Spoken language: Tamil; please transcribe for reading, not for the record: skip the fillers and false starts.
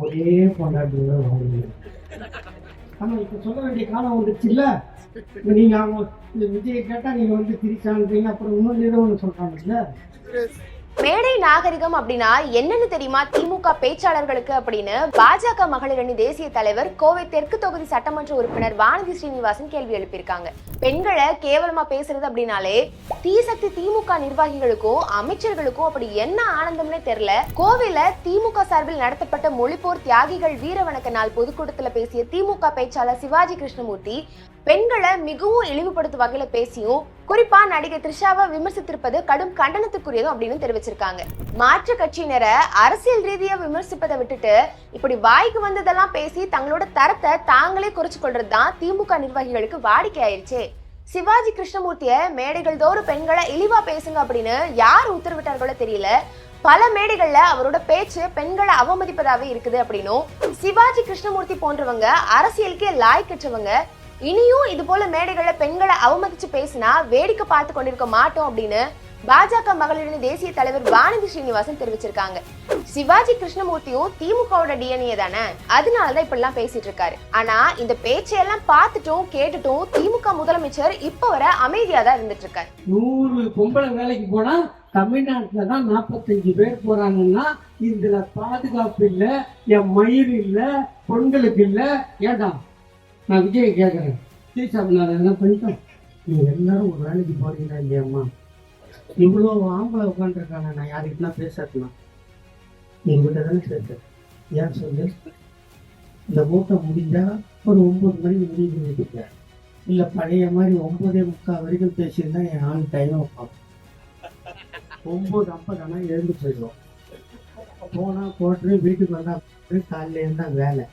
ஒரே பொண்டாட்டியோட வாழ்ந்தீங்க. ஆமா, இப்ப சொல்ல வேண்டிய காலம் வந்துருச்சு இல்ல. நீங்க அவங்க விஜயை கேட்டா நீங்க வந்து திரிச்சான்றீங்க, அப்புறம் இன்னொரு ஏதோ ஒண்ணு சொல்றாங்கல்ல. மேடை நாகரிகம் அப்படின்னா என்னன்னு தெரியுமா திமுக பேச்சாளர்களுக்கு அப்படின்னு பாஜக மகளிர் அணி தேசிய தலைவர் கோவை தெற்கு தொகுதி சட்டமன்ற உறுப்பினர் வானதி ஸ்ரீனிவாசன் கேள்வி எழுப்பியிருக்காங்க. பெண்களை கேவலமா பேசுறது அப்படின்னாலே தீசக்தி திமுக நிர்வாகிகளுக்கும் அமைச்சர்களுக்கும் அப்படி என்ன ஆனந்தம்னே தெரியல. கோவையில திமுக சார்பில் நடத்தப்பட்ட மொழிப்போர் தியாகிகள் வீர வணக்க நாள் பொதுக்கூட்டத்துல பேசிய திமுக பேச்சாளர் சிவாஜி கிருஷ்ணமூர்த்தி பெண்களை மிகவும் இழிவுபடுத்தும் வகையில பேசியும் குறிப்பா நடிகை த்ரிஷாவை விமர்சித்திருப்பது கடும் கண்டனத்துக்குரியதும் அப்படின்னு தெரிவிச்சிருக்காங்க. மாற்று கட்சியினரை அரசியல் ரீதியா விமர்சிப்பதை விட்டுட்டு இப்படி வாய்க்கு வந்ததெல்லாம் பேசி தங்களோட தரத்தை தாங்களே குறைச்சு கொள்றதுதான் திமுக நிர்வாகிகளுக்கு வாடிக்கை ஆயிருச்சு. சிவாஜி கிருஷ்ணமூர்த்திய மேடைகள் தோறும் பெண்களை இழிவா பேசுங்க அப்படின்னு யார் உத்தரவிட்டார்களோ தெரியல. பல மேடைகள்ல அவரோட பேச்சு பெண்களை அவமதிப்பதாவே இருக்குது அப்படின்னும், சிவாஜி கிருஷ்ணமூர்த்தி போன்றவங்க அரசியலுக்கே லாய்க்கற்றவங்க, இனியும் இது போல மேடைகள்ல பெண்களை அவமதிச்சு பேசினா வேடிக்கை பார்த்து கொண்டிருக்க மாட்டோம் அப்படின்னு பாஜக மகளிர் தேசிய தலைவர் வானதி ஸ்ரீனிவாசன் தெரிவிச்சிருக்காங்க. சிவாஜி கிருஷ்ணமூர்த்தியும் திமுகவோட டிஎன்ஏ தானே, அதனாலதான் இப்படி எல்லாம் பேசிட்டு இருக்காரு. ஆனா இந்த பேச்சையெல்லாம் பார்த்துட்டும் கேட்டுட்டும் திமுக முதலமைச்சர் இப்ப வர அமைதியா தான் இருந்துட்டு இருக்காரு. 100 பொம்பளை வேலைக்கு போனா தமிழ்நாட்டுல தான் 45 பேர் போறாங்கன்னா இதுல பாதுகாப்பு இல்ல, என் மயிர் இல்ல, பெண்களுக்கு இல்ல. ஏடா நான் விஜய் கேட்கறேன், சீசாமினால என்ன பண்ணிட்டோம்? நீங்க எல்லாரும் ஒரு வேலைக்கு போறீங்களா இல்லையாம்மா? இவ்வளோ ஆம்பளை உட்காந்துருக்காங்க, நான் யாருக்கிட்டனா பேசலாம்? எங்கிட்ட தானே பேசுறேன். ஏன் சொல்லு, இந்த கூட்டம் முடிஞ்சா ஒரு 9 மணிக்கு முடிவு பண்ணிட்டு, இல்லை பழைய மாதிரி 9:45 வரைக்கும் பேசியிருந்தா என் ஆள் டைம் வைப்பான். 9:50 எழுந்து போயிடுவோம். போனால் போட்டு வீட்டுக்கு வந்தால் காலையில இருந்தால் வேலை.